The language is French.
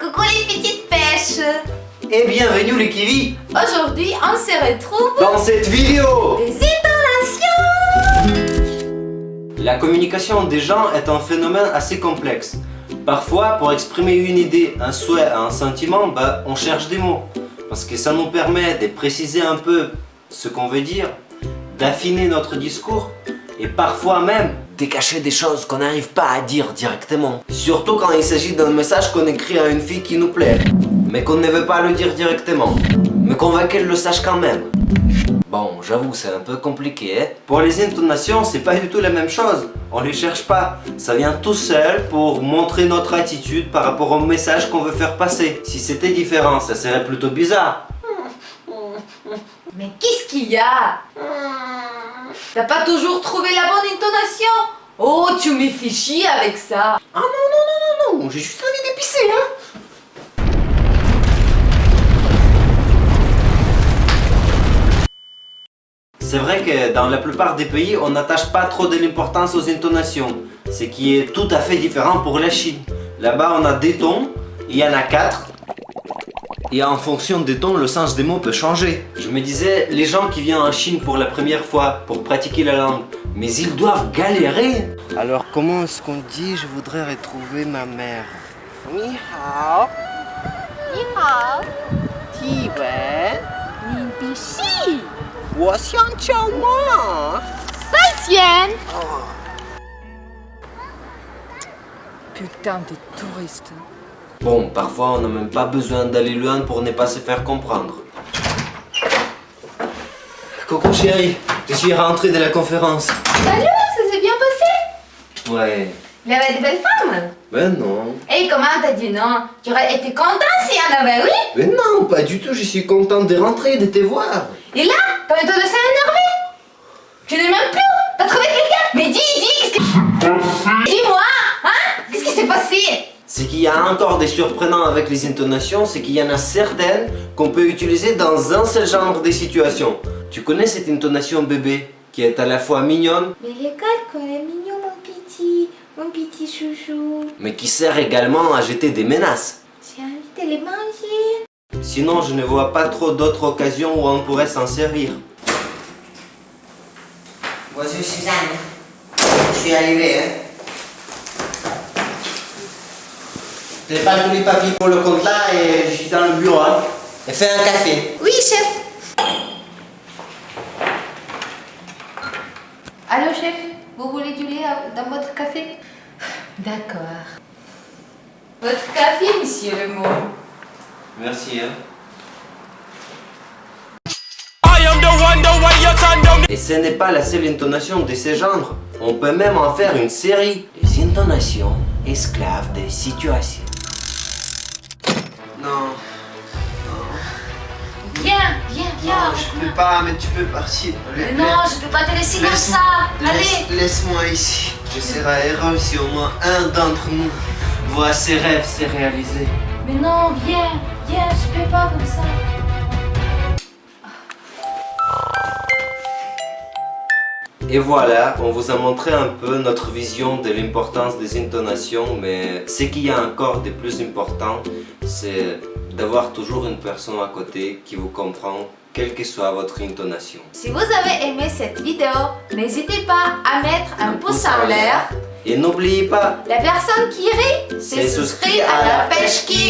Coucou les petites pêches. Et bienvenue les kiwis Aujourd'hui, on se retrouve dans cette vidéo. des intonations. La communication des gens est un phénomène assez complexe. Parfois, pour exprimer une idée, un souhait, un sentiment, on cherche des mots. Parce que ça nous permet de préciser un peu ce qu'on veut dire, d'affiner notre discours et parfois même de cacher des choses qu'on n'arrive pas à dire directement. Surtout quand il s'agit d'un message qu'on écrit à une fille qui nous plaît, mais qu'on ne veut pas le dire directement, mais qu'on veut qu'elle le sache quand même. Bon, j'avoue, c'est un peu compliqué, hein. Pour les intonations, c'est pas du tout la même chose. On les cherche pas. Ça vient tout seul pour montrer notre attitude par rapport au message qu'on veut faire passer. Si c'était différent, ça serait plutôt bizarre. Mais qu'est-ce qu'il y a? T'as pas toujours trouvé la bonne intonation? Oh, tu me fais chier avec ça. Ah non, j'ai juste envie d'épicer, hein. C'est vrai que dans la plupart des pays, on n'attache pas trop de l'importance aux intonations, ce qui est tout à fait différent pour la Chine. Là-bas, on a des tons, il y en a 4. Et en fonction des tons, le sens des mots peut changer. Je me disais, les gens qui viennent en Chine pour la première fois, pour pratiquer la langue, mais ils doivent galérer. Alors comment est-ce qu'on dit « je voudrais retrouver ma mère » ? Ni hao. Ni hao. Ti wen. Ni bi xi. Wo xiang qiao ma. Sai tian. Putain de touristes. Bon, parfois on n'a même pas besoin d'aller loin pour ne pas se faire comprendre. Coucou chérie, je suis rentré de la conférence. Salut, ça s'est bien passé? Ouais. Il y avait de belles femmes. Ben non. Et comment t'as dit non? Tu aurais été content s'il y en avait, oui? Ben non, pas du tout, je suis contente de rentrer et de te voir. Et là, ton intonation est énervée. Je n'ai même plus. T'as trouvé quelqu'un? Mais dis, qu'est-ce que... Dis-moi, hein? Qu'est-ce qui s'est passé? Ce qu'il y a encore de surprenant avec les intonations, c'est qu'il y en a certaines qu'on peut utiliser dans un seul genre de situation. Tu connais cette intonation bébé, qui est à la fois mignonne, Mais l'école, qu'on est mignon, mon petit chouchou. mais qui sert également à jeter des menaces. J'ai envie de les manger. Sinon, je ne vois pas trop d'autres occasions où on pourrait s'en servir. Bonjour Suzanne, je suis arrivé, hein. J'ai pas tous les papiers pour le compte là et je suis dans le bureau, hein. Et fais un café. Oui, chef. Allô, chef, vous voulez du lait dans votre café? D'accord. Votre café, monsieur le mot. Merci, hein. Et ce n'est pas la seule intonation de ce genre. On peut même en faire une série. Les intonations esclaves des situations. Non. Viens. Je peux pas, mais tu peux partir. Mais non, je peux pas te laisser comme ça. Allez. Laisse-moi ici. Je serai heureux si au moins un d'entre nous voit ses rêves se réaliser. Mais non, viens, je peux pas comme ça. Et voilà, on vous a montré un peu notre vision de l'importance des intonations, mais ce qu'il y a encore de plus important, c'est d'avoir toujours une personne à côté qui vous comprend, quelle que soit votre intonation. Si vous avez aimé cette vidéo, n'hésitez pas à mettre un pouce en l'air. Et n'oubliez pas, La personne qui rit, c'est souscrit à la pêche qui